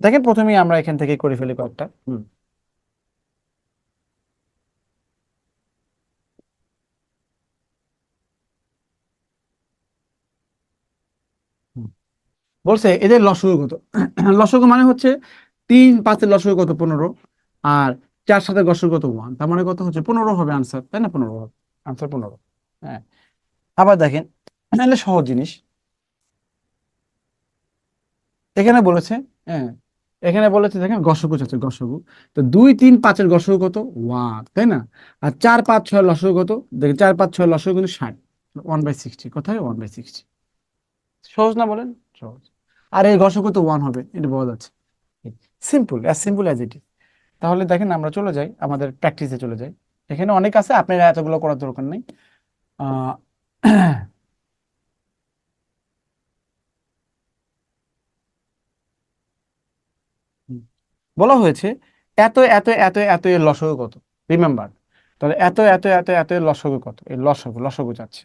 দেখেন প্রথমেই আমরা এখান থেকে করে ফেলি কয়েকটা। হুম। বলছে এদের লসগু কত? লসগু মানে হচ্ছে 3 5-এর লসগু কত? 15। আর 4 7-এর লসগু কত? 1। তার মানে কত হচ্ছে? 15 হবে আনসার, তাই না? 15 হবে আনসার, 15। হ্যাঁ। আবার দেখেন, তাহলে সহজ জিনিস এখানে বলেছে। হ্যাঁ, এখানে বলেছে দেখেন গসগু আছে, গসগু। তো 2 3 5-এর গসগু কত? 1, তাই না? আর 4 5 6-এর লসগু কত? দেখেন 4 5 6-এর লসগু কিন্তু 60। 1/60 কোথায়? 1/60। সহজ না বলেন? সহজ। আর এই গসগু তো 1 হবে, এটা বোঝা যাচ্ছে। Simple, as simple as it is. তাহলে দেখেন আমরা চলে যাই, আমাদের প্র্যাকটিসে চলে যাই। এখানে অনেক আছে, আপনার এতগুলো করার দরকার নেই। আহ হুম। বলা হয়েছে এত এত এত এত এর লসগু কত? রিমেম্বার। তাহলে এত এত এত এত এর লসগু কত? এই লসগু, লসগু যাচ্ছে।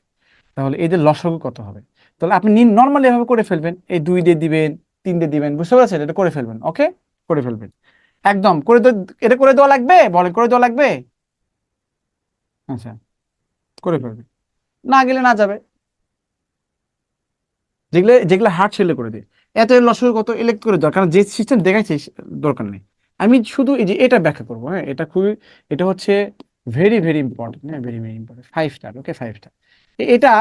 তাহলে এদের লসগু কত হবে? তাহলে আপনি নর্মালি এভাবে করে ফেলবেন, এই 2 দিয়ে দিবেন, 3 দিয়ে দিবেন, বুঝতে পারছেন? এটা করে ফেলবেন, ওকে? করে ফেলবেন একদম করে এটা করে দেওয়া লাগবে, বলেন করে দেওয়া লাগবে? আচ্ছা, করে ফেলবেন। না গেলে না যাবে। যেগুলো যেগুলো হার্ড সেগুলো করে দিই। এত এর লসগু কত? ইলেক্ট করে দেওয়া, কারণ যে সিস্টেম দেখাইছে দরকার নেই। আমি শুধু এই যে এটা ব্যাখ্যা করবো। হ্যাঁ, এটা খুবই, এটা হচ্ছে ভেরি ভেরি ইম্পর্টেন্ট। হ্যাঁ, ভেরি ভেরি ইম্পর্টেন্ট। 5 স্টার, ওকে? 5 স্টার। এটা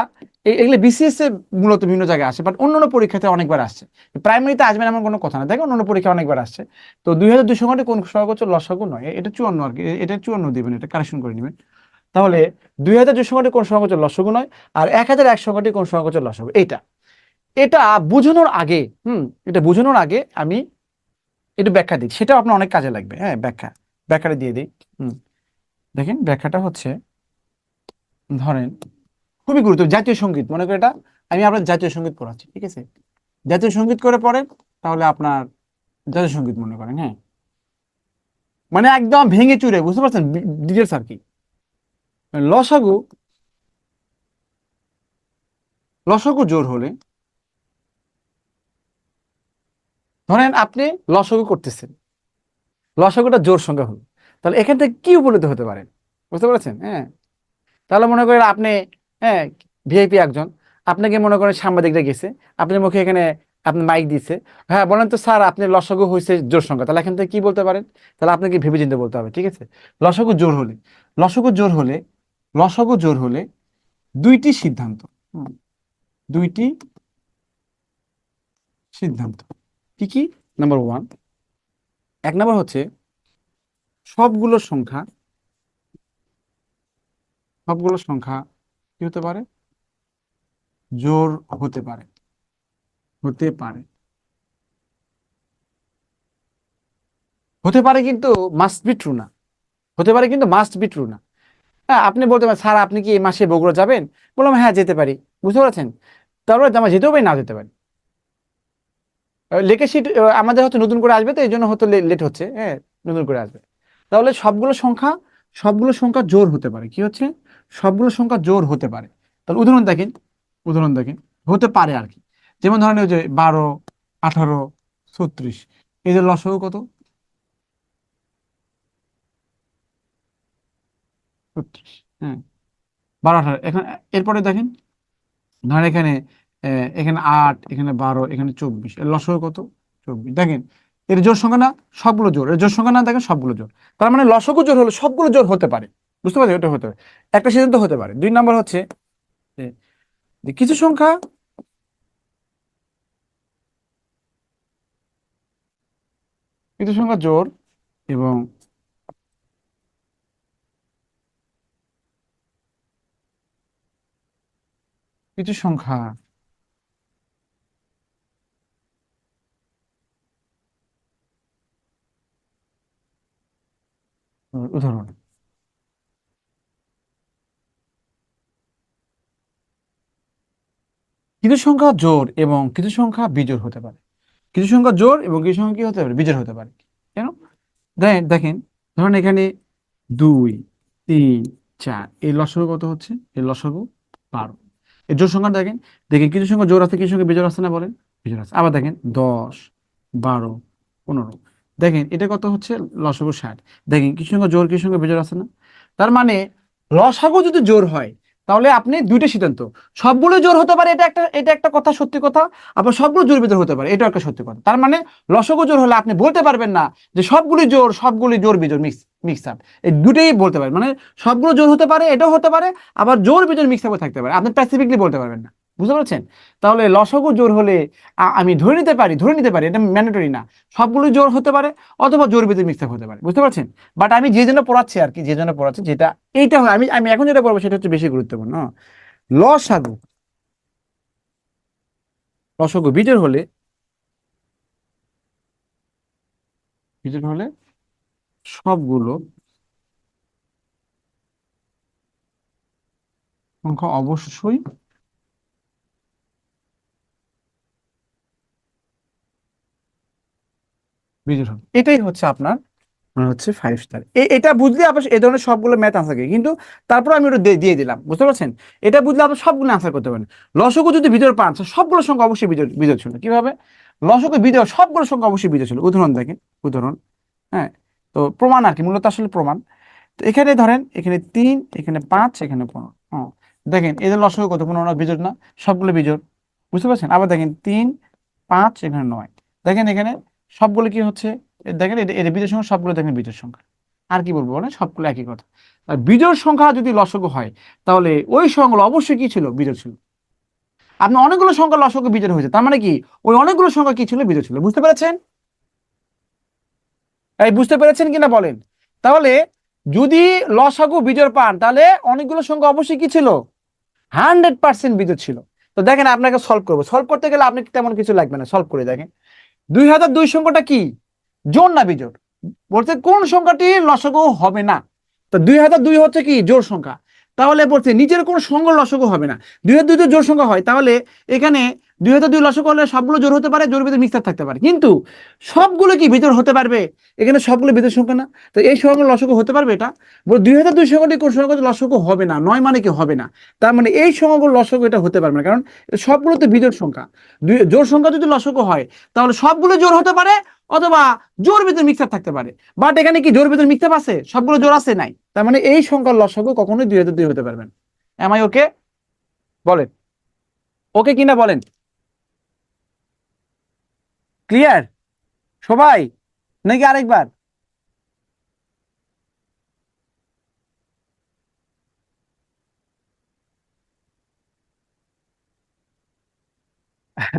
এগুলো বিসিএস এ মূলত বিভিন্ন জায়গায় আসে, বাট অন্যান্য পরীক্ষাতে অনেকবার আসছে। প্রাইমারিতে আসবে না এমন কোনো কথা না, দেখো অন্যান্য পরীক্ষা অনেকবার আসছে। তো 2200 ঘন্টা কোন সর্বোচ্চ লসাগু নয়, এটা 54 আর কি। এটা 54 দিবেন, এটা কারেকশন করে নেবেন। তাহলে 2200 ঘন্টা কোন সর্বোচ্চ লসাগু নয়, আর 1100 ঘন্টা কোন সর্বোচ্চ লসাগু? এটা এটা বোঝানোর আগে, এটা বোঝানোর আগে আমি একটু ব্যাখ্যা দিই, সেটাও আপনার অনেক কাজে লাগবে। হ্যাঁ, ব্যাখ্যাটা দিয়ে দিই। হুম। দেখেন ব্যাখ্যাটা হচ্ছে, ধরেন খুবই গুরুত্ব জাতীয় সঙ্গীত মনে করে এটা, আমি আপনার জাতীয় সঙ্গীত পড়াচ্ছি, ঠিক আছে? জাতীয় সঙ্গীত করে পড়েন, তাহলে আপনার জাতীয় সঙ্গীত মনে করেন। হ্যাঁ, মানে একদম ভেঙে চুরে, বুঝতে পারছেন ডিটেলস আর কি? লসাগু, লসাগু জোর হলে, ধরেন আপনি লসাগু করতেছেন, লসাগুটা জোর সংখ্যা হলো, তাহলে এখান থেকে কি উপনীত হতে পারেন? বুঝতে পারছেন? হ্যাঁ। তাহলে মনে করেন আপনি, হ্যাঁ, ভিআইপি একজন, আপনাকে মনে করেন সাংবাদিকরা গেছে, আপনার মুখে এখানে আপনি মাইক দিচ্ছে, হ্যাঁ বলেন তো স্যার আপনি লসাগু হয়েছে জোর সংখ্যা, তাহলে এখান থেকে কি বলতে পারেন? তাহলে আপনাকে ভেবে চিন্তে বলতে হবে, ঠিক আছে? লসাগু জোর হলে, লসাগু জোর হলে, লসাগু জোর হলে 2টি সিদ্ধান্ত। হুম, 2টি সিদ্ধান্ত কি কি? নাম্বার 1, 1 নম্বর হচ্ছে সবগুলো সংখ্যা, সবগুলো সংখ্যা কি হতে পারে? জোর হতে পারে, হতে পারে, হতে পারে, কিন্তু মাস্ট বি ট্রু না। হতে পারে কিন্তু মাস্ট বি ট্রু না। হ্যাঁ, আপনি বলতে পারেন স্যার আপনি কি এই মাসে বগুড়া যাবেন? বললাম হ্যাঁ যেতে পারি। বুঝতে পারছেন? তারপরে আমরা যেতেও পারি, না যেতে পারি। লেখা শিট আমাদের হয়তো নতুন করে আসবে, তো এই জন্য হয়তো লেট হচ্ছে। হ্যাঁ, নতুন করে আসবে। তাহলে সবগুলো সংখ্যা, সবগুলো সংখ্যা জোর হতে পারে। কি হচ্ছে? সবগুলো সংখ্যা জোর হতে পারে। তাহলে উদাহরণ দেখেন, উদাহরণ দেখেন, হতে পারে আর কি। যেমন ধরেন ওই যে 12, 18, 36, এদের লসাগু কত? 36। হ্যাঁ, 12 18 এখন। এরপরে দেখেন, ধরেন এখানে এখানে 8, এখানে 12, এখানে 24, এর লসাগু কত? 24। দেখেন এর জোড় সংখ্যা না? সবগুলো জোড়। এর জোড় সংখ্যা না? দেখেন সবগুলো জোড়। তার মানে লসাগু জোড় হলে সবগুলো জোড় হতে পারে। বুঝতে পারছেন? এটা হতে পারে, একটা সিদ্ধান্ত হতে পারে। 2 নম্বর হচ্ছে যে যে কিছু সংখ্যা, কিছু সংখ্যা জোড় এবং কিছু সংখ্যা উদাহরণ, কিছু সংখ্যা জোড় এবং কিছু সংখ্যা বিজোড় হতে পারে। কিছু সংখ্যা জোড় এবং কিছু সংখ্যা কি হতে পারে? বিজোড় হতে পারে। কেন? দেখেন দেখেন, ধরেন এখানে 2 3 4, এই লসাগু কত হচ্ছে? এই লসাগু 12। এই জোড় সংখ্যা দেখেন, দেখেন কিছু সংখ্যা জোড় আছে, কিছু সংখ্যা বিজোড় আছে না? বলেন বিজোড় আছে। আবার দেখেন 10 12 15। দেখেন এটা কত হচ্ছে, লসাগু 60। দেখেন কিছু সঙ্গে জোর কিছু সঙ্গে বিজোড় আছে না? তার মানে লসাগু যদি জোর হয় তাহলে আপনি দুইটা সিদ্ধান্ত, সবগুলো জোর হতে পারে, এটা একটা কথা, সত্যি কথা। আবার সবগুলো জোর বিজোড় হতে পারে, এটা একটা সত্যি কথা। তার মানে লসাগু জোর হলে আপনি বলতে পারবেন না যে সবগুলি জোর বিজোড় মিক্স আপ, এই দুটোই বলতে পারেন। মানে সবগুলো জোর হতে পারে, এটাও হতে পারে, আবার জোর বিজোড় মিক্স আপও থাকতে পারে, আপনি স্পেসিফিকলি বলতে পারবেন না। বুঝতে পারছেন? তাহলে লসাগু জোর হলে আমি ধরে নিতে পারি, এটা ম্যান্ডেটরি না। সবগুলো জোর হতে পারে অথবা জোর ভিতরে মিক্স আপ হতে পারে। বুঝতে পারছেন? বাট আমি যে জন্য পড়াচ্ছি আর কি, যে জন্য পড়াচ্ছি যেটা এইটা হয়, আমি আমি এখন যেটা পড়বো সেটা হচ্ছে বেশি গুরুত্বপূর্ণ। লসাগু লসাগু বিজোড় হলে সবগুলো সংখ্যা অবশ্যই বিজোড় হবে। এটাই হচ্ছে আপনার মানে হচ্ছে 5 স্টার। এটা বুঝলে আপনার এই ধরনের সবগুলো ম্যাথ আনসার করে, কিন্তু তারপর আমি ওটা দিয়ে দিলাম। বুঝতে পারছেন? এটা বুঝলে আপনি সবগুলো আনসার করতে পারেন। লসাগু যদি বিজোড় পান, সবগুলো সংখ্যা অবশ্যই বিজোড় বিজোড় ছিল। কিভাবে? লসাগু বিজোড়, সবগুলো সংখ্যা অবশ্যই বিজোড় ছিল। উদাহরণ দেখেন, উদাহরণ। হ্যাঁ, তো প্রমাণ আর কি, মূলত আসলে প্রমাণ। তো এখানে ধরেন, এখানে 3, এখানে 5, এখানে 15। হ্যাঁ, দেখেন এদের লসাগু কত? 15 বিজোড় না? সবগুলো বিজোড়। বুঝতে পারছেন? আবার দেখেন 3, 5, এখানে 9। দেখেন এখানে সবগুলো কি হচ্ছে, দেখেন এটা এটা বিজোড় সংখ্যা, সবগুলো দেখেন বিজোড় সংখ্যা। আর কি বলবো বলেন, সবগুলো একই কথা। আর বিজোড় সংখ্যা যদি লসাগু হয় তাহলে ওই সংখ্যাগুলো অবশ্যই কি ছিল? বিজোড় ছিল। আপনি অনেকগুলো সংখ্যা লসাগু বিজোড় হয়েছে, তার মানে কি ওই অনেকগুলো সংখ্যা কি ছিল? বিজোড় ছিল। বুঝতে পেরেছেন? এই বুঝতে পেরেছেন কিনা বলেন? তাহলে যদি লসাগু বিজোড় পান তাহলে অনেকগুলো সংখ্যা অবশ্যই কি ছিল? 100% বিজোড় ছিল। তো দেখেন আপনাকে সলভ করতে গেলে আপনি তেমন কিছু লাগবে না, সলভ করে দেখেন। 2002 সংখ্যাটা কি? জোড় না বিজোড়? বলছে কোন সংখ্যাটি লসাগু হবে না? তো 2002 হচ্ছে কি? জোড় সংখ্যা। তাহলে বলছে নিচের কোন সংখ্যা লসাগু হবে না? 2002 তো জোড় সংখ্যা হয়, তাহলে এখানে 2002 লসাগু হলে সবগুলো জোড় হতে পারে, জোড়ের ভিতরে মিক্সার থাকতে পারে, কিন্তু সবগুলো কি ভিতর হতে পারবে? এখানে সবগুলো ভিতর সংখ্যা না, তো এই সংখ্যা লসাগু হতে পারবে এটা? বল 2002 সংখ্যাটি কোন সংখ্যা লসাগু হবে না? 9 মানে কি হবে না? তার মানে এই সংখ্যাগুলো লসাগু এটা হতে পারবে না, কারণ সবগুলো তো বিজোড় সংখ্যা। জোড় সংখ্যা যদি লসাগু হয় তাহলে সবগুলো জোড় হতে পারে অথবা জোর ভিতরে মিক্সার থাকতে পারে। বাট এখানে কি জোর ভিতরে মিক্সার আছে? সবগুলো জোর আছে? নাই। তার মানে এই সংখ্যার লসাগু কখনোই 2002 হতে পারবেন। এম আই ওকে? বলেন ওকে কিনা বলেন। ক্লিয়ার সবাই, নাকি আরেকবার?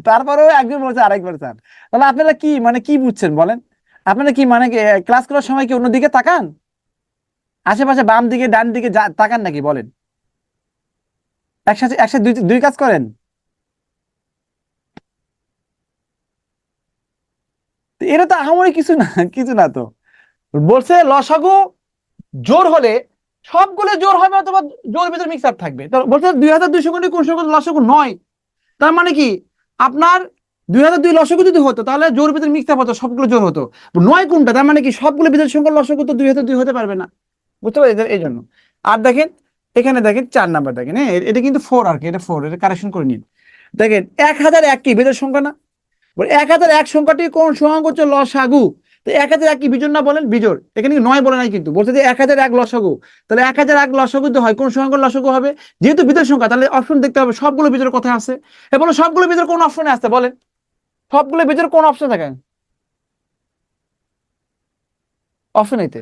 তারপরেও একজন বলছে আরেকবার স্যার। তাহলে আপনারা কি মানে কি বুঝছেন বলেন? আপনারা কি মানে ক্লাস করার সময় কি অন্যদিকে তাকান? আশেপাশে বাম দিকে ডান দিকে তাকান নাকি বলেন? একসাথে একসাথে দুই দুই কাজ করেন? তো এটা তো আহামরি কিছু না, কিছু না তো। বলছে লসাগু জোর হলে সবগুলো জোর হবে অথবা জোর ভিতরে মিক্স আপ থাকবে। তো বলছে 2200 কোটি কোন সংখ্যা লসাগু নয়। তার মানে কি আপনার 2002 লসাগু যদি হতো তাহলে জোর ভিতরে মিক্স আপ হতো, সবগুলো জোর হতো। নয় কোনটা? তার মানে কি সবগুলো ভিতরে সংখ্যা লসাগু তো 2002 হতে পারবে না। বুঝতে পারছেন? এই জন্য। আর দেখেন এখানে দেখেন 4 নাম্বার, দেখেন হ্যাঁ, এটা কিন্তু 4 আর কি, এটা 4, এটা কারেকশন করে নিন। দেখেন 1001 কি ভিতরের সংখ্যা না? 1001 সংখ্যাটি কোন সংখ্যা হচ্ছে? লসাগু। তো 1001 কি বিজোড় না বলেন? বিজোড়। এখানে কি নয় বলে নাই, কিন্তু বলছে যে 1001 লসাগু। তাহলে 1001 লসাগু যদি হয় কোন সংখ্যার লসাগু হবে? যেহেতু বিজোড় সংখ্যা তাহলে অপশন দেখতে হবে সবগুলো বিজোড় কথা আছে। এবার সবগুলো বিজোড় কোন অপশনে আসছে বলেন? সবগুলো বিজোড় কোন অপশন থাকে? অপশন এতে।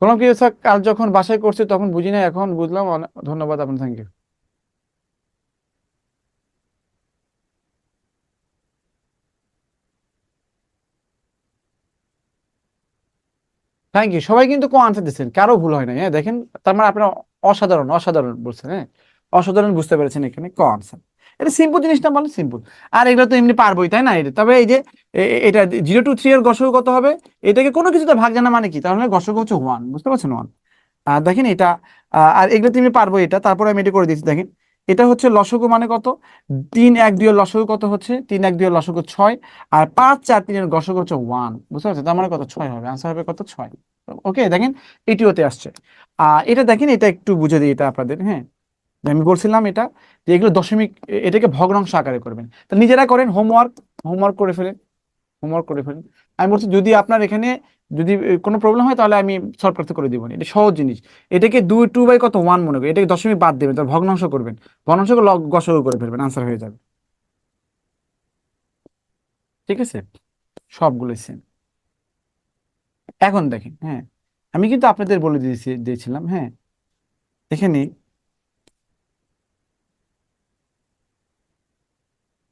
কোনো কি স্যার, কাল যখন বাসায় করছি তখন বুঝি না, এখন বুঝলাম। ধন্যবাদ আপনার, থ্যাংক ইউ। থ্যাংক ইউ, সবাই কিন্তু কো আনসার দিচ্ছেন, কারো ভুল হয় না। হ্যাঁ দেখেন, তার মানে আপনারা অসাধারণ অসাধারণ বলছেন। হ্যাঁ, অসাধারণ বুঝতে পেরেছেন এখানে ক আনসার। এটা সিম্পল জিনিসটা বলেন, সিম্পল। আর এগুলো তো এমনি পারবোই, তাই না? এটা তবে এই যে এটা 0 to 3 এর গসক কত হবে? এটাকে কোনো কিছুতে ভাগ জানা মানে কি? তাহলে গসক হচ্ছে 1। বুঝতে পারছেন? 1। আর দেখেন এটা আর এগুলো তো এমনি পারবো এটা, তারপরে আমি এটা করে দিচ্ছি। দেখেন এটা হচ্ছে লসগু মানে কত? 3 1 2 এর লসগু কত হচ্ছে? 3 1 2 এর লসগু 6। আর 5 4 3 এর গসক হচ্ছে 1। বুঝতে পারছেন? তার মানে কত? 6 হবে। আনসার হবে কত? 6। ওকে, দেখেন এটিওতে আসছে। এটা দেখেন, এটা একটু বুঝে দিই এটা আপনাদের। হ্যাঁ, আমি বলছিলাম এটা, যে এগুলো দশমিক, এটাকে ভগ্নাংশ আকারে করবেন। তা নিজেরা করেন, হোমওয়ার্ক হোমওয়ার্ক করে ফেলেন, হোমওয়ার্ক করে ফেলেন। আমি বলছি যদি আপনার এখানে যদি কোনো প্রবলেম হয় তাহলে আমি সলভ করতে করে দিব, এটা সহজ জিনিস। এটাকে 2 কত 1 মনে করি, এটাকে দশমিক বাদ দেবেন, তার ভগ্নাংশ করবেন, ভগ্নাংশকে গসক করে ফেলবেন, আনসার হয়ে যাবে। ঠিক আছে, সবগুলোই সেম। এখন দেখেন, হ্যাঁ আমি কিন্তু আপনাদের বলে দিয়েছিলাম, হ্যাঁ এখানে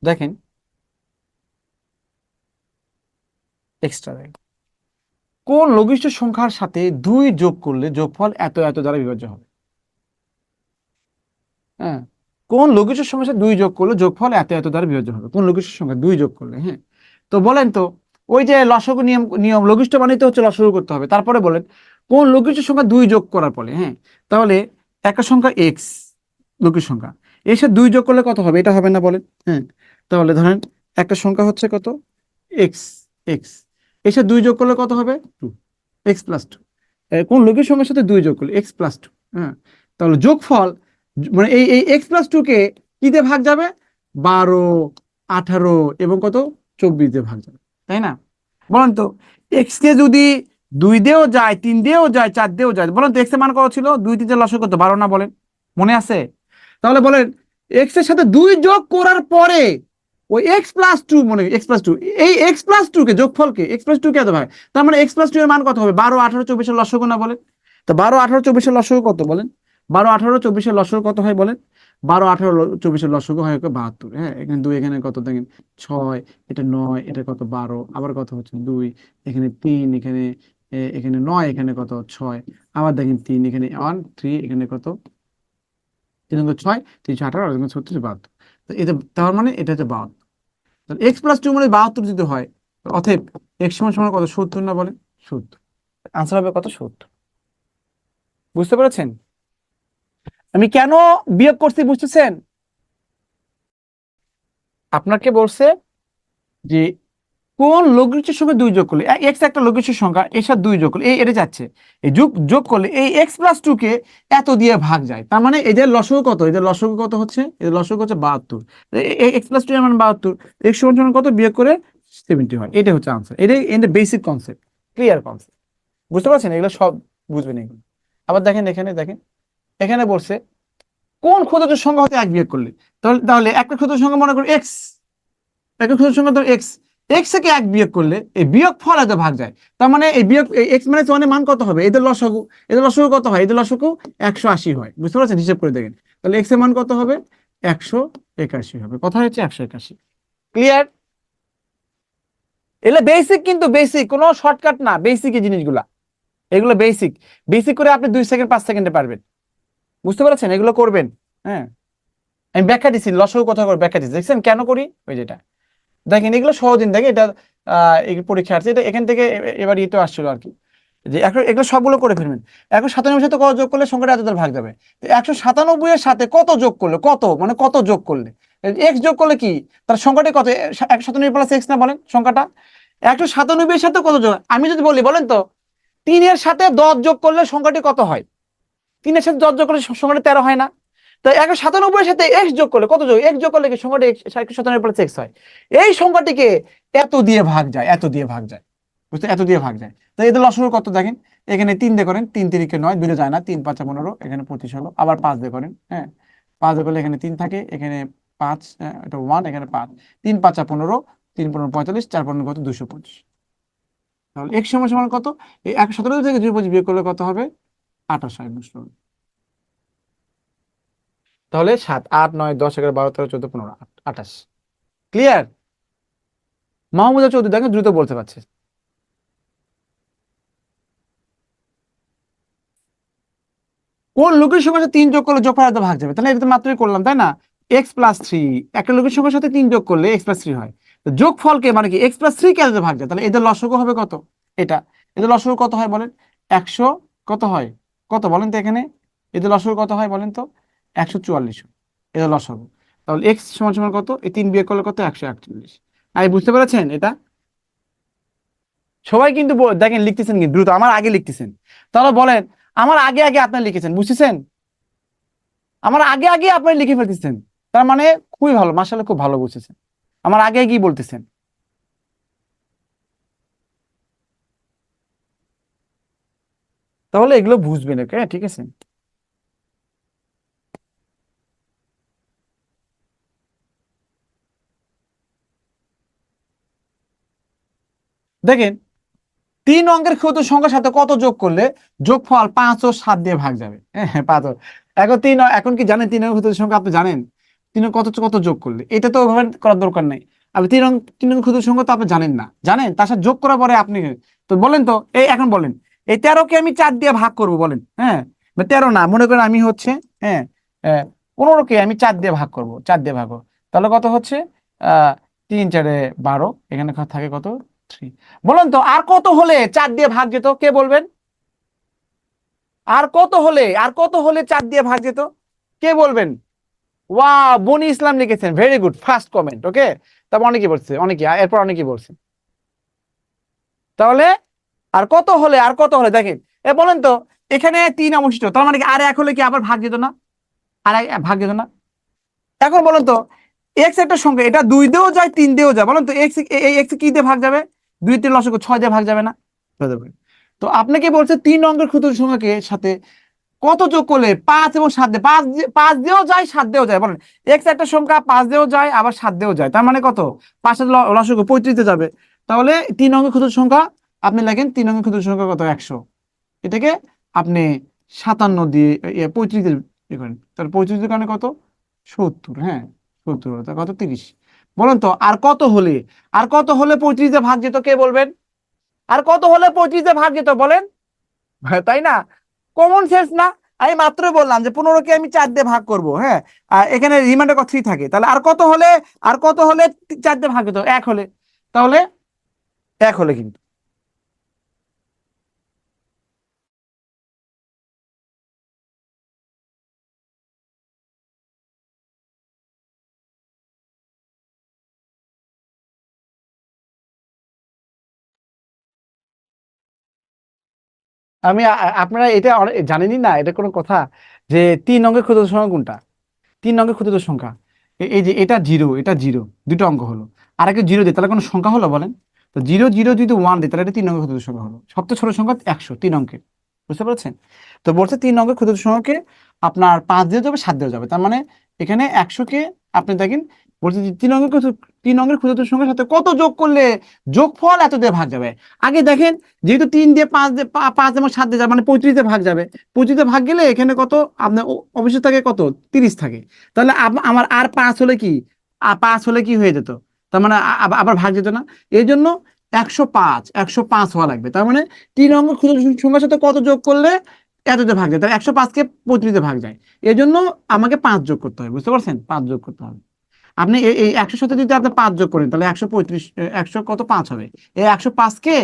দেখেন এক্সট্রা দেখেন, কোন লঘিষ্ঠ সংখ্যার সাথে 2 যোগ করলে যোগফল এত এত দ্বারা বিভাজ্য হবে। হ্যাঁ, কোন লঘিষ্ঠ সংখ্যার সাথে 2 যোগ করলে যোগফল এত এত দ্বারা বিভাজ্য হবে, কোন লঘিষ্ঠ সংখ্যা 2 যোগ করলে। হ্যাঁ, তো বলেন তো, ওই যে লসাগু নিয়ম নিয়ম লঘিষ্ঠ বানাইতে হচ্ছে লসাগু করতে হবে, তারপরে বলেন কোন লঘিষ্ঠ সংখ্যা 2 যোগ করার ফলে, হ্যাঁ তাহলে একটা সংখ্যা এক্স লঘিষ্ঠ সংখ্যা, এর সাথে 2 যোগ করলে কত হবে, এটা হবে না বলেন। হ্যাঁ, তাহলে ধরেন একটা সংখ্যা হচ্ছে কত, এক্স, এক্স, এর সাথে 2 যোগ করলে কত হবে, 2, x+2। কোন লঘিষ্ঠ সংখ্যার সাথে 2 যোগ করলে x+2। হ্যাঁ, তাহলে যোগফল মানে এই x+2 কে কি দিয়ে ভাগ যাবে, 12, 18 এবং কত 24 দিয়ে ভাগ যাবে, তাই না? বলেন তো, এক্স কে যদি 2 দিয়েও যায়, 3 দিয়েও যায়, 4 দিয়েও যায়, বলেন তো এক্স এর মান কত ছিল, 2 3 লসক কত, 12 না, বলেন মনে আছে? তাহলে বলেন এক্স এর সাথে 2 যোগ করার পরে ওই x+2 মনে x+2, এই x+2 কে যোগফলকে x+2 কে এত ভাগ, তার মানে x+2 এর মান কত হবে, 12 18 24 এর লসক না, বলেন তো 12 18 24 এর লসক কত, বলেন 12 18 24 এর লসক কত হয়, বলেন 12 18 24 এর লসক হয় 72। হ্যাঁ, এখানে 2, এখানে কত দেখেন 6, এটা 9, এটা কত 12, আবার কত হচ্ছে 2, এখানে 3, এখানে এখানে 9, এখানে কত 6, আবার দেখেন 3, এখানে 1 3, এখানে কত 3 6 318 আর 36 72। তো এটা তার মানে এটা হচ্ছে 72, তাহলে x+2 মানে 72 যদি হয়, অতএব x সমান সমান কত 70 না, বলেন 70, আনসার হবে কত 70। বুঝতে পেরেছেন আমি কেন বিয়োগ করছি, বুঝতেছেন? আপনাকে বলছে যে কোন লঘিষ্ঠ সংখ্যা 2 যোগ করলে, এক্স একটা লঘিষ্ঠ সংখ্যা, এর সাথে 2 যোগ করলে এই এটা যাচ্ছে, এই যোগ যোগ করলে এই x+2 কে এত দিয়ে ভাগ যায়, তার মানে এদের লসগু কত, এদের লসগু কত হচ্ছে, এদের লসগু হচ্ছে 72, x+2 এর মান 72, x সমান সমান কত বিয়োগ করে 70 হয়, এটা হচ্ছে আনসার। এটাই এটা বেসিক কনসেপ্ট, ক্লিয়ার কনসেপ্ট, বুঝতে পারছেন? এগুলো সব বুঝবেন এগুলো। আবার দেখেন এখানে, দেখেন এখানে বলছে কোন ক্ষুদ্র সংখ্যা হতে 1 বিয়োগ করলে, তাহলে তাহলে একটা ক্ষুদ্র সংখ্যা মনে করুন এক্স, একটা ক্ষুদ্র সংখ্যা ধর এক্স, এক্স থেকে 1 বিয়োগ করলে এই বিয়োগ ফল এত ভাগ যায়, তার মানে এই বিয়োগ এক্স মাইনাস ওয়ানের মান কত হবে, এদের লসাগু, এদের লসাগু কত হয়, এদের লসাগু 180 হয়, বুঝতে পারছেন? হিসাব করে দেখেন, তাহলে এক্স এর মান কত হবে, 181 হবে, কথা হচ্ছে 181। ক্লিয়ার? এগুলো বেসিক, কিন্তু বেসিক, কোনো শর্টকাট না, বেসিক এই জিনিসগুলা, এগুলো বেসিক, বেসিক করে আপনি 2 সেকেন্ড 5 সেকেন্ডে পারবেন, বুঝতে পারছেন? এগুলো করবেন। হ্যাঁ, আমি ব্যাখ্যা দিচ্ছি, লসাগু কথা করে ব্যাখ্যা দিচ্ছি, দেখছেন কেন করি, ওই যেটা দেখেন এগুলো সহজ দিন, দেখেন এটা এই পরীক্ষা আসছে, এটা এখান থেকে এবার ইতো আসছিল আর কি, যে এখন এগুলো সবগুলো করে ফেলবেন। 197 সাথে কত যোগ করলে সংখ্যাটা এতটার ভাগ যাবে, 197 এর সাথে কত যোগ করলে, কত মানে কত যোগ করলে, এক্স যোগ করলে কি, তার সংখ্যাটা কত, 197 প্লাস এক্স না, বলেন সংখ্যাটা 197 এর সাথে কত যোগ, আমি যদি বলি বলেন তো 3 এর সাথে 10 যোগ করলে সংখ্যাটি কত হয়, 3 এর সাথে 10 যোগ করলে সংখ্যাটা 13 হয় না, তাই 197 এর সাথে এক্স যোগ করলে কত যোগ, এক্স যোগ করলে কি সংখ্যাটি 197 প্লাস এক্স হয়, এই সংখ্যাটিকে এত দিয়ে ভাগ যায়, এত দিয়ে ভাগ যায়, বুঝতে, এত দিয়ে ভাগ যায়। তাই এদের লসাগু কত দেখেন, এখানে 3 দিয়ে করেন, 3 3 9, 2 যায় না, 3 5 15, এখানে 25 হলো, আবার 5 দিয়ে করেন, হ্যাঁ 5 দিয়ে করলে এখানে 3 থাকে, এখানে 5, এটা 1, এখানে 5, 3 5 15, 3 15 45, 4 15 কত 225, তাহলে x সমান সমান কত, এই 117 থেকে 225 বিয়োগ করলে কত হবে, 28 হয়, বুঝতে হবে। তাহলে 7 8 9 10 11 12 13 14 15 28, ক্লিয়ার? মাহমুদা চৌধুরী দেখেন দ্রুত বলতে পারছে। কোন লোকের সংখ্যার সাথে 3 যোগ করলে যোগফল এত ভাগ যাবে, তাহলে এটা তো মাত্রই করলাম, তাই না? x+3, একটা লোকের সংখ্যার সাথে 3 যোগ করলে x+3 হয়, তো যোগফলকে মানে কি x+3 কে এত ভাগ যায়, তাহলে এদের লসাগু হবে কত, এটা, এদের লসাগু কত হয় বলেন, 100 কত হয়, কত বলেন তো এখানে, এদের লসাগু কত হয় বলেন তো, 144 এদের লসাগু, তাহলে x সমান সমান কত, এই 3 বিয়োগ করলে কত, 141। আমি বুঝতে পেরেছেন এটা? সবাই কিন্তু দেখেন লিখতেছেন কি দ্রুত, আমার আগে লিখতেছেন, তাহলে বলেন আমার আগে আগে আপনার লিখেছেন, বুঝতেছেন? আমার আগে আগে আপনি লিখে ফেলতেছেন, তার মানে খুবই ভালো, মাশাআল্লাহ খুব ভালো বুঝেছেন, আমার আগে কি বলতেছেন। তাহলে এগুলো বুঝবেন, ওকে ঠিক আছে। দেখেন 3 অঙ্কের ক্ষুদ্র সংখ্যার সাথে কত যোগ করলে যোগফল 5 ও 7 দিয়ে ভাগ যাবে। হ্যাঁ হ্যাঁ, 5 এখন এখন কি জানেন 3 অঙ্কের ক্ষুদ্র সংখ্যা আপনি জানেন? কত কত যোগ করলে, এটা তো ওভাবে করার দরকার নেই। আপনি 3 অঙ্কের ক্ষুদ্র সংখ্যা তো আপনি জানেন না, জানেন তার সাথে যোগ করার পরে আপনি তো বলেন তো, এই এখন বলেন এই 13কে আমি 4 দিয়ে ভাগ করব বলেন, হ্যাঁ 13 না, মনে করেন আমি হচ্ছে, হ্যাঁ 15কে আমি 4 দিয়ে ভাগ করব, 4 দিয়ে ভাগ করব, তাহলে কত হচ্ছে 3 4 12, এখানে থাকে কত 3। বলেন তো আর কত হলে 4 দিয়ে ভাগ যেত, কে বলবেন? আর কত হলে 4 দিয়ে ভাগ যেত, কে বলবেন? ওয়া, বনি ইসলাম লিখেছেন, ভেরি গুড, ফার্স্ট কমেন্ট, ওকে। তারপর অনেকে বলছে, অনেকে এরপর অনেকে বলছে, তাহলে আর কত হলে দেখেন, বলেন তো এখানে 3 অবশিষ্ট, তার মানে কি আর 1 হলে কি আবার ভাগ যেত না? ভাগ যেত না? এখন বলেন তো এক্স একটা সংখ্যা, এটা 2 দিয়েও যায় 3 দিয়েও যায়, বলেন তো এক্স, এই এক্স কি দিয়ে ভাগ যাবে? 2 3 লসগু 6 দিয়ে ভাগ যাবে না? হতে পারে। তো আপনাকে বলছে 3 অঙ্কের ক্ষুদ্র সংখ্যাকে সাথে কত যোগ করলে 5 এবং 7 দিয়ে, 5 দিয়েও যায় 7 দিয়েও যায়, বলেন এক্স একটা সংখ্যা 5 দিয়েও যায় আবার 7 দিয়েও যায়, তার মানে কত? 5 লসগু 35 তে যাবে। তাহলে 3 অঙ্কের ক্ষুদ্র সংখ্যা আপনি লেখেন, 3 অঙ্কের ক্ষুদ্র সংখ্যা কত? 100। এটাকে আপনি 57 দিয়ে 35 দিয়ে ইয়ে করেন, তাহলে 35 এর কারণে কত? 70, হ্যাঁ 70 হলো, তা কত? 30। বলেন তো আর কত হলে 35 দিয়ে ভাগ যেত, কে বলবেন? আর কত হলে 35 দিয়ে ভাগ যেত বলেন? হ্যাঁ, তাই না? কমন সেন্স না? আমি মাত্রই বললাম যে 15কে আমি 4 দিয়ে ভাগ করব, হ্যাঁ আর এখানে রিমাইন্ডার কত 3 থাকে, তাহলে আর কত হলে 4 দিয়ে ভাগ যেত? 1 হলে, তাহলে 1 হলে কিন্তু আপনারা এটা জানেনই না, এটা কোনো কথা? যে 3 অঙ্কের ক্ষুদ্র সংখ্যা কোনটা? 3 অঙ্কের ক্ষুদ্র সংখ্যা, এই যে এটা জিরো, এটা জিরো, দুটো অঙ্ক হলো। আর একটা জিরো দিয়ে তাহলে কোনো সংখ্যা হলো বলেন? তো জিরো জিরো যদি 1 দিই তাহলে এটা 3 অঙ্কের ক্ষুদ্র সংখ্যা হলো, সবচেয়ে ছোট সংখ্যা 100, 3 অঙ্কের। বুঝতে পারছেন? তো বলছে 3 অঙ্কের ক্ষুদ্র সংখ্যাকে আপনার 5 দিয়ে যাবে 7 দিয়ে যাবে, তার মানে এখানে 100কে আপনি দেখেন, বলছে যে 3 অঙ্কের ক্ষুদ্র সংখ্যার সাথে কত যোগ করলে যোগফল এত দিয়ে ভাগ যাবে। আগে দেখেন, যেহেতু 3 দিয়ে 5 দিয়ে 5 এবং 7 দিয়ে যাবে মানে 35 দিয়ে ভাগ যাবে, 35 দিয়ে ভাগ গেলে এখানে কত আপনার অবশ্যই থাকে কত? 30 থাকে। তাহলে আমার আর 5 হলে কি, 5 হলে কি হয়ে যেত? তার মানে আবার ভাগ যেত না? এই জন্য 105 হওয়া লাগবে, তার মানে 3 অঙ্ক ক্ষুদ্র সংখ্যার সাথে কত যোগ করলে এততে ভাগ যায়, তাহলে 105কে 35 ভাগ যায়। এই জন্য আমাকে 5 যোগ করতে হবে, বুঝতে পারছেন? 5 যোগ করতে হবে। আপনি এই 100 সাথে যদি আপনি 5 যোগ করেন তাহলে 135, 100 কত 5 হবে। এই 105কে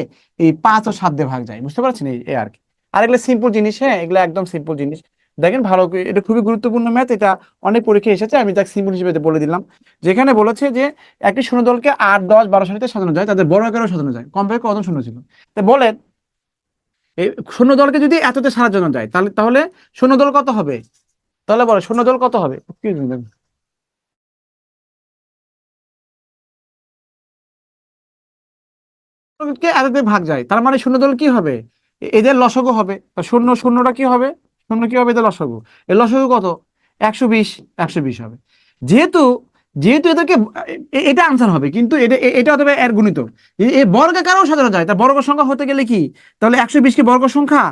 এই 5 ও 7 দিয়ে ভাগ যায়, বুঝতে পারছেন? এই আর কি। আর এগুলো সিম্পল জিনিস, হ্যাঁ এগুলো একদম সিম্পল জিনিস। দেখেন ভালো করে, এটা খুবই গুরুত্বপূর্ণ ম্যাথ, এটা অনেক পরীক্ষায় এসেছে, আমি তাকে সিম্পল হিসেবে বলে দিলাম। যেখানে বলেছে যে একটি শূন্যদলকে 8 10 12 সারিতে সাজানো যায়, তাদের বড় আকারেও সাজানো যায়, কমপক্ষে কত শূন্য ছিল? তো বলেন এই শূন্যদলকে যদি এততে সাজানো যায় তাহলে শূন্যদল কত হবে? তাহলে বলো শূন্যদল কত হবে? Excuse me, ma'am। কে এততে ভাগ যায়, তার মানে শূন্যদল কি হবে? এদের লসগু হবে, তা শূন্য শূন্যটা কি হবে? শূন্য কি হবে? এদের লসগু। এর লসগু কত? 120, 120 হবে। যেহেতু যেহেতু এদেরকে এটা আনসার হবে, কিন্তু এটা হতে হবে এর গুণিতক। এই বর্গাকারেও সাজানো যায়, তা বর্গ সংখ্যা হতে গেলে কি, তাহলে 120 কি বর্গ সংখ্যা?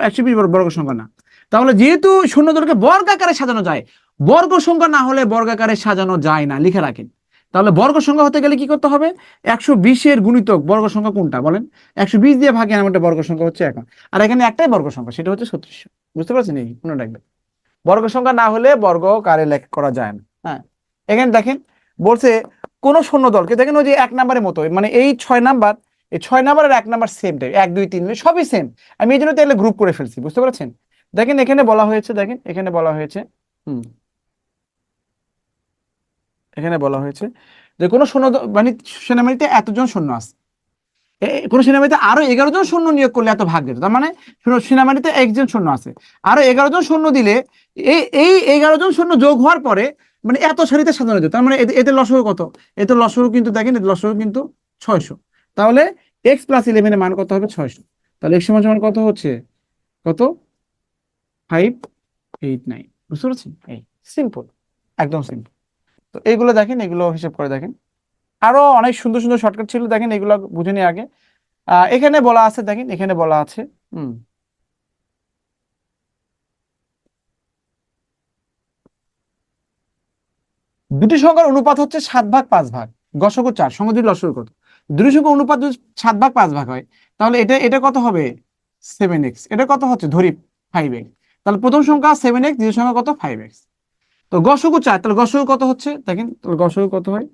120 বর্গ সংখ্যা না। তাহলে যেহেতু শূন্যদলকে বর্গাকারে সাজানো যায়, বর্গ সংখ্যা না হলে বর্গাকারে সাজানো যায় না, লিখে রাখেন। তাহলে বর্গ সংখ্যা হতে গেলে কি করতে হবে? 120-এর গুণিতক বর্গ সংখ্যা কোনটা বলেন? 120 দিয়ে ভাগে এমন একটা বর্গ সংখ্যা হচ্ছে এখন। আর এখানে একটাই বর্গ সংখ্যা, সেটা হচ্ছে 3600। বুঝতে পারছেন? এই মনে রাখবেন, বর্গ সংখ্যা না হলে বর্গকারে লেখ করা যায় না। হ্যাঁ, এখানে দেখেন বলছে কোন শূন্য দলকে, দেখেন ওই যে 1 নাম্বারের মতো, মানে এই 6 নাম্বার, এই 6 নাম্বার আর 1 নাম্বার সেম টাইপ, 1 2 3 সবই সেম। আমি এই জন্য তাহলে গ্রুপ করে ফেলছি, বুঝতে পারছেন? দেখেন এখানে বলা হয়েছে, দেখেন এখানে বলা হয়েছে, হুম, এখানে বলা হয়েছে যে কোনো শূন্য মানে সেনাবাহিনীতে এতজন সৈন্য আছে, কোন সেনাবাহিনীতে আরো 11 জন সৈন্য নিয়োগ করলে এত ভাগ যেত, তার মানে সেনাবাহিনীতে একজন সৈন্য আছে, আরো 11 জন সৈন্য দিলে এই এই 11 জন সৈন্য যোগ হওয়ার পরে মানে এত সারিতে সাজানো যেত। তার মানে এতে লসগু কত? এতে লসগু কিন্তু দেখেন, এতে লসগু কিন্তু 600। তাহলে x+11 এর মান কত হবে? 600। তাহলে x সমান সমান কত হচ্ছে? কত? 589। বুঝতে পারছেন? এই সিম্পল, একদম সিম্পল। তো এইগুলো দেখেন, এগুলো হিসাব করে দেখেন। আরো অনেক সুন্দর সুন্দর শর্টকাট ছিল, দেখেন এগুলো বুঝে নিয়ে আগে। এখানে বলা আছে, দেখেন এখানে বলা আছে হুম দুটি সংখ্যার অনুপাত হচ্ছে 7/5 গসগু 4, সংখ্যা দুটি লসগু কত? দুটি সংখ্যার অনুপাত যদি 7/5 হয়, তাহলে এটা এটা কত হবে? 7x। এটা কত হচ্ছে ধরি? 5x। তাহলে প্রথম সংখ্যা 7x, দ্বিতীয় সংখ্যা কত? 5x। তো গসগু 4, তাহলে গসগু কত হচ্ছে দেখেন, তাহলে গসগু কত হয়?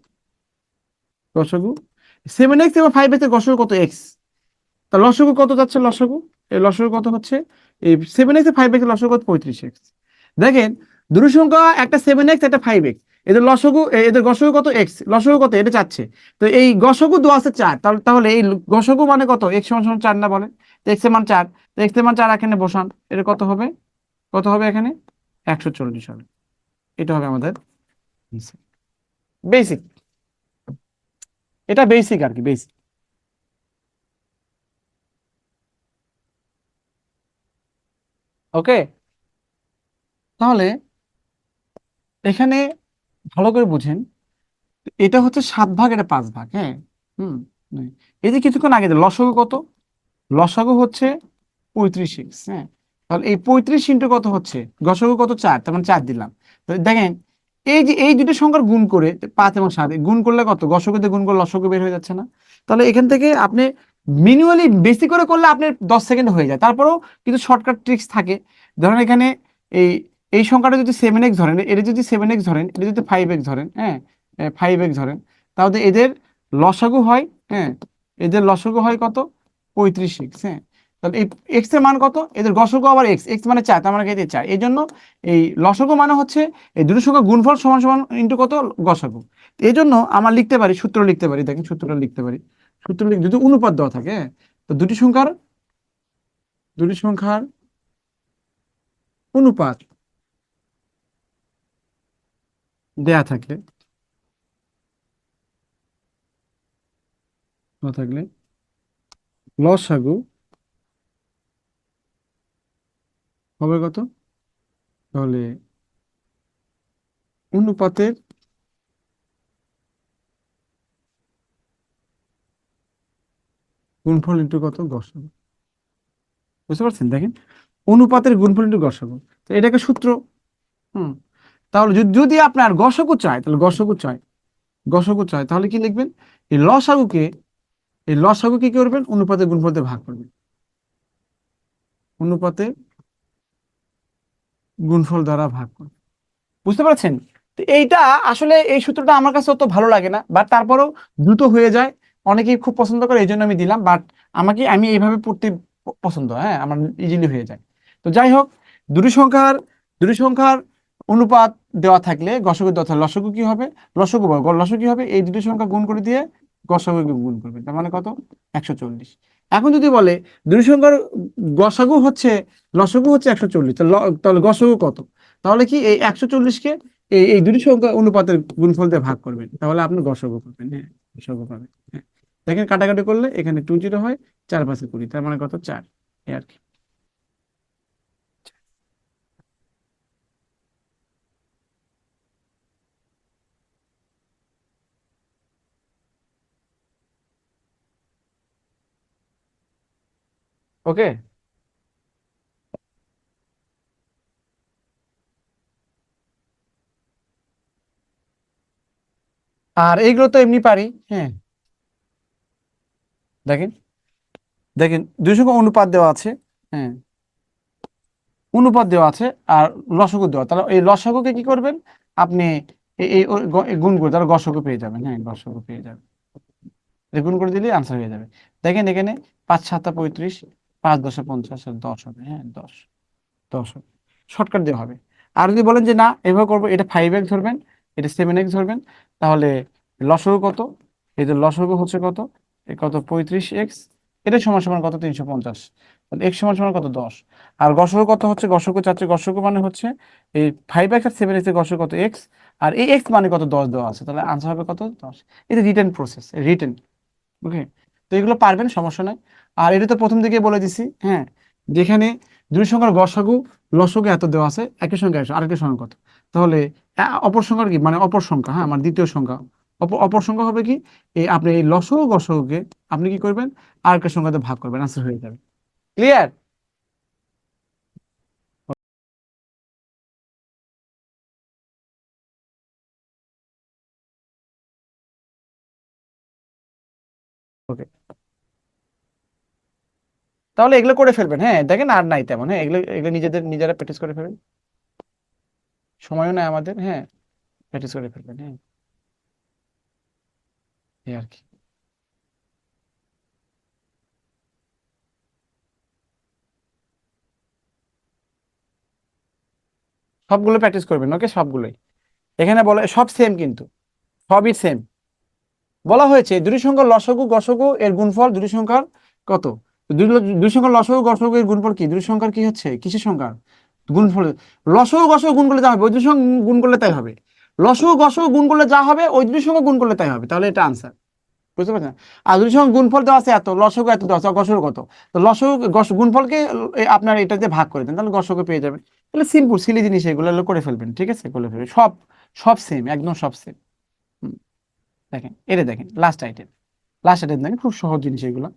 গসগু 7x এবং 5x এর গসগু কত? x। তা লসগু কত যাচ্ছে? লসগু এই লসগু কত হচ্ছে? এই 7x এর 5x এর লসগু কত? 35x। দেখেন দুটো সংখ্যা, একটা 7x একটা 5x, এদের লসগু এদের গসগু কত? x। লসগু কত এটা চাচ্ছে। তো এই গসগু দেওয়া আছে 4, তাহলে তাহলে এই গসগু মানে কত? x সমান সমান 4 না বলেন? তো x এর মান 4, তো x এর মান 4 এখানে বসান। এটা কত হবে? কত হবে এখানে? 140 হবে। এটা হবে আমাদের বেসিক। এটা বেসিক আর কি, বেসিক। ওকে, তাহলে এখানে ভালো করে বুঝেন, এটা হচ্ছে 7 ভাগ, এটা 5 ভাগ। হ্যাঁ, হুম, এই যে কিছুক্ষণ আগে যে লসাগু কত? লসাগু হচ্ছে 35x। হ্যাঁ, তাহলে এই 35 ইন্টু কত হচ্ছে? গসাগু কত? 4, তার মানে 4 দিলাম। তো দেখেন এই যে এই দুটো সংখ্যার গুণ করে 5 এবং 7 গুণ করলে কত? গসাগুতে গুণ করলে লসাগু বের হয়ে যাচ্ছে না? তাহলে এখান থেকে আপনি ম্যানুয়ালি বেশি করে করলে আপনার 10 সেকেন্ড হয়ে যায়। তারপরেও কিছু শর্টকাট ট্রিক্স থাকে। ধরেন এখানে এই এই সংখ্যাটা যদি 7x ধরেন, এটা যদি 7x ধরেন, এটা যদি 5x ধরেন, হ্যাঁ 5x ধরেন, তাহলে এদের লসাগু হয়, হ্যাঁ এদের লসাগু হয় কত? 35x। হ্যাঁ, তাহলে এই এক্স এর মান কত? এদের গসগু আবার এক্স, এক্স মানে 4, তার মানে এদের 4। এই জন্য এই লসগু মানে হচ্ছে এই দুটো সংখ্যা গুণফল সমান সমান ইন্টু কত? গসগু। এই জন্য আমরা লিখতে পারি, সূত্র লিখতে পারি, দেখেন সূত্রটা লিখতে পারি। সূত্র যদি অনুপাত দেওয়া থাকে, হ্যাঁ, তো দুটি সংখ্যার অনুপাত দেয়া থাকলে, লসাগু হবে কত? তাহলে অনুপাতের গুণফল ইন্টু কত? গসগু। বুঝতে পারছেন? দেখেন অনুপাতের গুণফল ইন্টু গসগু, তো এটা একটা সূত্র। হুম, তাহলে যদি যদি আপনার গসগু চায়, তাহলে গসগু চায় তাহলে কি লিখবেন? এই লসাগুকে এই লসাগুকে কি করবেন? অনুপাতের গুণফল দিয়ে ভাগ করবেন, অনুপাতে গুণফল দ্বারা ভাগ করবেন। বুঝতে পারছেন? তো এইটা আসলে এই সূত্রটা আমার কাছে অত ভালো লাগে না, বাট তারপরেও দ্রুত হয়ে যায়, অনেকেই খুব পছন্দ করে, এই জন্য আমি দিলাম। বাট আমি এইভাবে পড়তে পছন্দ, হ্যাঁ আমার ইজিলি হয়ে যায়। তো যাই হোক, দুটি সংখ্যার দুটি সংখ্যার অনুপাত দেওয়া থাকলে গসগু দেওয়া থাকলে লসগু কি হবে? লসগু কি হবে? এই দুটি সংখ্যা গুণ করে দিয়ে গসগুকে গুণ করবে, তার মানে কত? 140। এখন যদি বলে দুটি সংখ্যার গসাগু হচ্ছে লসগু হচ্ছে 140, তাহলে গসগু কত? তাহলে কি এই 140কে এই এই দুটি সংখ্যা অনুপাতের গুণফল দিয়ে ভাগ করবেন, তাহলে আপনি গসগু পাবেন। হ্যাঁ, গসগু পাবেন। হ্যাঁ, দেখেন কাটাকাটি করলে এখানে 2 0 হয়, 4 5 20, তার মানে কত? 4। এই আর কি। ওকে, আর এইগুলো তো এমনি পারি। হ্যাঁ, দেখেন দেখেন দুই সংখ্যা অনুপাত দেওয়া আছে। হ্যাঁ, অনুপাত দেওয়া আছে আর লসগু দেওয়া, তাহলে এই লসাগুকে কি করবেন আপনি? এই গুণ করে তাহলে গসগু পেয়ে যাবেন। হ্যাঁ, গসগু পেয়ে যাবেন। এটা গুণ করে দিলে আনসার হয়ে যাবে। দেখেন এখানে 5 7 35, 5 10 50, আর 10 হবে। হ্যাঁ, 10 হবে। শর্টকাট দেওয়া হবে। আর যদি বলেন যে না এভাবে করবো, এটা 5x ধরবেন, এটা 7x ধরবেন, তাহলে লসগু কত? এই যে লসগু হচ্ছে কত? কত 35x, এটা সমান সমান কত 350, তাহলে x সমান সমান কত 10। আর গসক কত হচ্ছে, গসক চাচ্ছে, গসক মানে হচ্ছে এই 5x আর 7x এর গসক কত x, আর এই x মানে কত 10 দেওয়া আছে, তাহলে আনসার হবে কত 10। এটা রিটেন প্রসেস, রিটেন। ওকে, তো এগুলো পারবেন, সমস্যা নাই। আর এটা তো প্রথম দিকে বলে দিছি, হ্যাঁ, যেখানে দুই সংখ্যার গসাগু লসাগু এত দেওয়া আছে, একই সংখ্যা আসে, আরেকটি সংখ্যা কত, তাহলে অপর সংখ্যার কি মানে অপর সংখ্যা, হ্যাঁ, আমার দ্বিতীয় সংখ্যা, অপর সংখ্যা হবে কি, এই আপনি এই লসাগু গসাগুকে আপনি কি করবেন, আরেকটা সংখ্যাতে ভাগ করবেন, আনসার হয়ে যাবে। ক্লিয়ার? ওকে, তাহলে এগুলো করে ফেলবেন, হ্যাঁ, দেখেন আর নাই তেমন, হ্যাঁ, এগুলো এগুলো নিজেরা প্র্যাকটিস করে ফেলবেন, সময়ও নাই আমাদের, হ্যাঁ, প্র্যাকটিস করে ফেলবেন, হ্যাঁ, এই আর কি। সবগুলো প্র্যাকটিস করবেন, ওকে, সবগুলোই। এখানে বলে সব সেম, কিন্তু সবই সেম। বলা হয়েছে দুটি সংখ্যার লসাগু গসাগু এর গুণফল দুটি সংখ্যার কত, দুই সংখ্যার লসাগু গসাগু এর গুণফল কি, দুটি সংখ্যার কি হচ্ছে, কিসের সংখ্যার গুণফল। লসাগু গসাগু গুণ করলে যা হবে ওই দুই সংখ্যা গুণ করলে তাই হবে, লসাগু গসাগু গুণ করলে যা হবে ওই দুই সংখ্যা গুণ করলে তাই হবে, তাহলে এটা আনসার। বুঝতে পারছেন? আর দুটি সংখ্যা গুণফল দেওয়া আছে এত, লসাগু এত দেওয়া আছে, গসাগু কত, তো লসাগু গুণফলকে আপনার এটাতে ভাগ করে দেন, তাহলে গসাগু পেয়ে যাবেন। তাহলে সিম্পল সিলি জিনিস, এগুলো করে ফেলবেন, ঠিক আছে, করে ফেলবেন সব, সব সেম, একদম সব সেম। দেখেন, এটা দেখেন লাস্ট আইটেম, লাস্ট আইটেম দেখেন, খুব সহজ জিনিস এগুলো।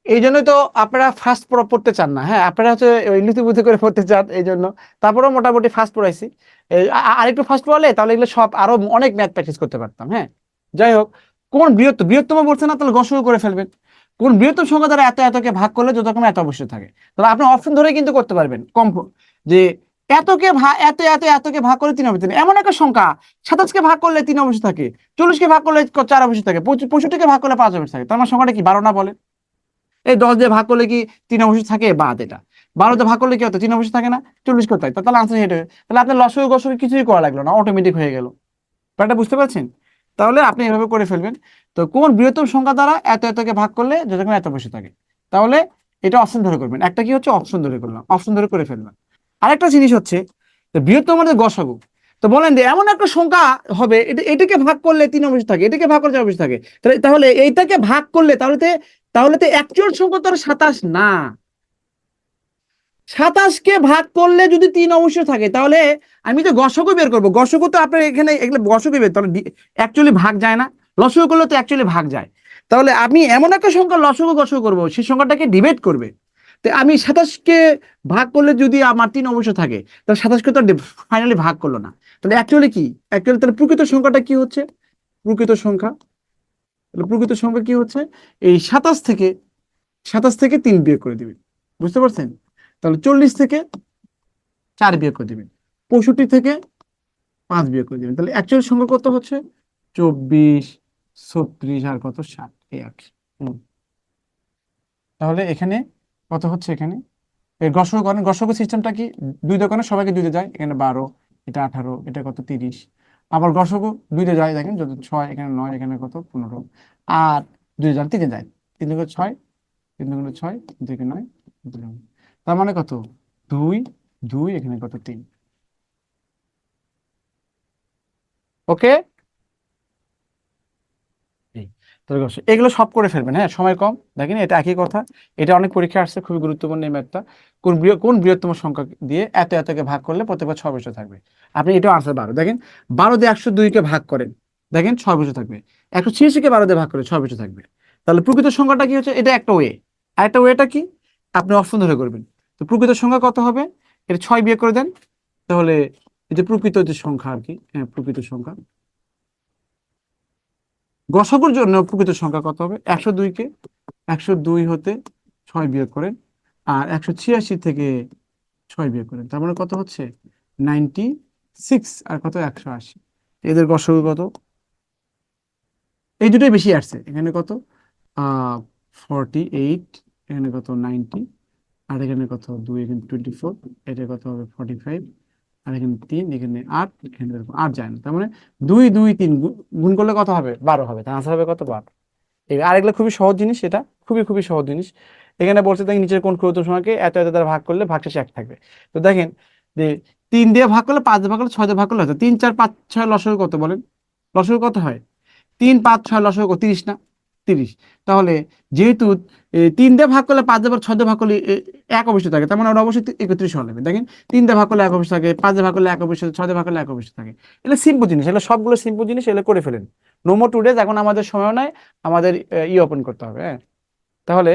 এই জন্যই তো আপনারা ফার্স্ট পড়তে চান না, হ্যাঁ, আপনারা হচ্ছে ওই লুতুপুতু করে পড়তে চান, এই জন্য। তারপরেও মোটামুটি ফার্স্ট পড়াইছি, আরেকটু ফার্স্ট পড়ালে তাহলে এগুলো সব আরো অনেক ম্যাথ প্র্যাকটিস করতে পারতাম, হ্যাঁ। যাই হোক, কোন বৃহত্তম, বৃহত্তম বলছে না, তাহলে গসও করে ফেলবেন। কোন বৃহত্তম সংখ্যা দ্বারা এত এতকে ভাগ করলে যথাক্রমে এত অবশ্যই থাকে, তাহলে আপনি অপশন ধরে কিন্তু করতে পারবেন কম, যে এতকে ভাগ, এতকে ভাগ করলে তিন অবশ্যই থাকে, এমন একটা সংখ্যা 27কে ভাগ করলে তিন অবশ্যই থাকে, 40কে ভাগ করলে 4 অবশ্যই থাকে, 65কে ভাগ করলে 5 অবশ্যই থাকে, তার মানে সংখ্যাটা কি 12 না, বলে। এই 10 দিয়ে ভাগ করলে কি তিন অবশ্যই থাকে, বাদ এটা। 12 দিয়ে ভাগ করলে কি হতো, তিন অবশ্যই থাকে না, 40 কোথায়, তাহলে আনসার হেঁটে, তাহলে আপনার লসগু গসগু কিছুই করা লাগলো না, অটোমেটিক হয়ে গেল। ব্যাপারটা বুঝতে পারছেন? তাহলে আপনি এভাবে করে ফেলবেন। তো কোন বৃহত্তম সংখ্যা দ্বারা এত এতকে ভাগ করলে যতক্ষণ এত বসে থাকে, তাহলে এটা অপশন ধরে করবেন, একটা কি হচ্ছে অপশন ধরে করলাম, অপশন ধরে করে ফেলবেন। আরেকটা জিনিস হচ্ছে, যে বৃহত্তম মানে গসাগু, তো বলেন যে এমন একটা সংখ্যা হবে, এটাকে ভাগ করলে তিন অবশ্যই থাকে, এটাকে ভাগ করলে চার অবশ্যই থাকে, তাহলে তাহলে এইটাকে ভাগ করলে তাহলে তো অ্যাকচুয়াল সংখ্যা তো আর 27 না, 27কে ভাগ করলে যদি তিন অবশ্যই থাকে, তাহলে আমি তো গসগু বের করবো, গসগু তো আপনার এখানে এগুলো গসগু বের, তাহলে অ্যাকচুয়ালি ভাগ যায় না, লসগু করলে তো অ্যাকচুয়ালি ভাগ যায়, তাহলে আমি এমন একটা সংখ্যা লসগু গসগু করবো সেই সংখ্যাটাকে ডিভাইড করবে। তো আমি 27কে ভাগ করলে যদি আমার তিন অবশ্যই থাকে, তাহলে 27কে তো ফাইনালি ভাগ করলো না, তাহলে অ্যাকচুয়ালি কি, অ্যাকচুয়ালি তাহলে প্রকৃত সংখ্যাটা কি হচ্ছে, প্রকৃত সংখ্যা, তাহলে প্রকৃত সংখ্যা কি হচ্ছে, এই 27 থেকে 3 বিয়োগ করে দিবেন। বুঝতে পারছেন? তাহলে 40 থেকে 4 বিয়োগ করে দিবেন, 65 থেকে 5 বিয়োগ করে দিবেন, তাহলে অ্যাকচুয়াল সংখ্যা কত হচ্ছে, 24, 36 আর কত 60, এই আর কি। হুম। তাহলে এখানে কত হচ্ছে, এখানে এই গসক করেন, গসক সিস্টেমটা কি, দুই দোকানে সবাইকে দুইতে যায়, এখানে 12, এটা 18, এটা কত 30, আবার গসক দুইতে যায়, দেখেন যত 6, এখানে 9, এখানে কত 15, আর 2 জন তিনে যায়, 3 দুগুণ 6, 3 দুগুণ 6, 2 কে 9, তার মানে কত 2, 2, এখানে কত 3। ওকে, এই, তাহলে এগুলো সব করে ফেলবেন, হ্যাঁ, সময় কম। দেখেন এটা একই কথা, এটা অনেক পরীক্ষা আসছে, খুবই গুরুত্বপূর্ণ এই ম্যাথটা। কোন বৃহত্তম সংখ্যা দিয়ে এত এতকে ভাগ করলে প্রত্যেকবার 6 বছর থাকবে, আপনি এটাও আনসার 12, দেখেন 12 দিয়ে 102কে ভাগ করেন, দেখেন 6 বছর থাকবে, 186কে 12 দিয়ে ভাগ করে 6 বছর থাকবে, তাহলে প্রকৃত সংখ্যাটা কি হচ্ছে, এটা একটা ওয়ে। আর একটা ওয়েটা কি, আপনি অপশন ধরে করবেন, তো প্রকৃত সংখ্যা কত হবে, এটা 6 বিয়োগ করে দেন, তাহলে এই যে প্রকৃত যে সংখ্যা আর কি, হ্যাঁ, প্রকৃত সংখ্যা, গসাগুর জন্য প্রকৃত সংখ্যা কত হবে, 102কে 102 হতে 6 বিয়োগ করেন, আর 186 থেকে 6 বিয়োগ করেন, তার মানে কত হচ্ছে 96, আর কত 180, এদের গসাগু কত, এই দুটোই বেশি আসছে, এখানে কত 48, এখানে কত 90, আর এখানে কত 2, এখানে 24, এটা কত হবে 45, আর এখানে 3, এখানে 8, এখানে 8 যায় না, তার মানে 2 2 3 গুণ করলে কত হবে 12 হবে, তার আনসার হবে কত 12। আর এগুলো খুবই সহজ জিনিস, এটা খুবই খুবই সহজ জিনিস। এখানে বলছে দেখেন নিচের কোন ক্ষুদ্রতম সংখ্যাকে এত এত দ্বারা ভাগ করলে ভাগশেষে 1 থাকবে। তো দেখেন যে 3 দিয়ে ভাগ করলে, 5 দিয়ে ভাগ করলে, 6 দিয়ে ভাগ করলে হয়তো 3 4 5 6 লসাগু কত বলেন? লসাগু কত হয়? 3 5 6 লসাগু কত? 30 না? 30। তাহলে যেহেতু 3 দিয়ে ভাগ করলে, 5 দিয়ে 6 দিয়ে ভাগ করলে এক অবশ্যই থাকে, তার মানে ওটা অবশ্যই 31 হয়ে যাবে। দেখেন 3 দিয়ে ভাগ করলে এক অবশ্যই থাকে, 5 দিয়ে ভাগ করলে এক অবশ্যই, 6 দিয়ে ভাগ করলে এক অবশ্যই থাকে। এগুলো সিম্পল জিনিস, এগুলো সবগুলো সিম্পল জিনিস, এগুলো করে ফেলেন। নো মোর টুডেজ, এখন আমাদের সময় নাই, আমাদের ওপেন করতে হবে। হ্যাঁ, তাহলে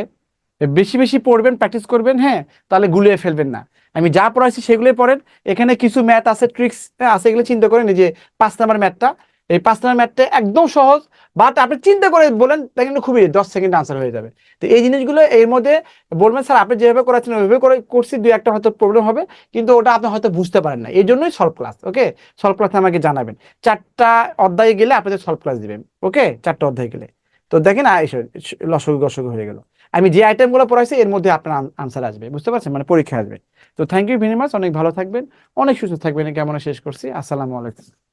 বেশি বেশি পড়বেন, প্র্যাকটিস করবেন। হ্যাঁ, তাহলে গুলিয়ে ফেলবেন না। আমি যা পড়াইছি সেগুলোই পড়েন। এখানে কিছু ম্যাথ আছে, ট্রিক্স আছে, এগুলো চিন্তা করেন। এই যে 5 নাম্বার ম্যাথটা, এই 5 নাম্বার ম্যাথটা একদম সহজ, বাট আপনি চিন্তা করে বলেন, দেখেন খুবই 10 সেকেন্ড আনসার হয়ে যাবে। তো এই জিনিসগুলো এর মধ্যে বলবেন, স্যার আপনি যেভাবে করাচ্ছেন ওইভাবে করে করছি, দুই একটা হয়তো প্রবলেম হবে, কিন্তু ওটা আপনি হয়তো বুঝতে পারেন না, এই জন্যই সলভ ক্লাস। ওকে, সলভ ক্লাসে আমাকে জানাবেন। 4টা অধ্যায়ে গেলে আপনাদের সলভ ক্লাস দিবেন। ওকে, 4টা অধ্যায়ে গেলে। তো দেখেন লসগু গসগু হয়ে গেল। আমি যে আইটেমগুলো পড়াইছি এর মধ্যে আপনার আনসার আসবে, বুঝতে পারছেন, মানে পরীক্ষা আসবে। তো থ্যাংক ইউ ভেরি মাচ, অনেক ভালো থাকবেন, অনেক সুস্থ থাকবেন। কেমন শেষ করছি, আসসালামু আলাইকুম।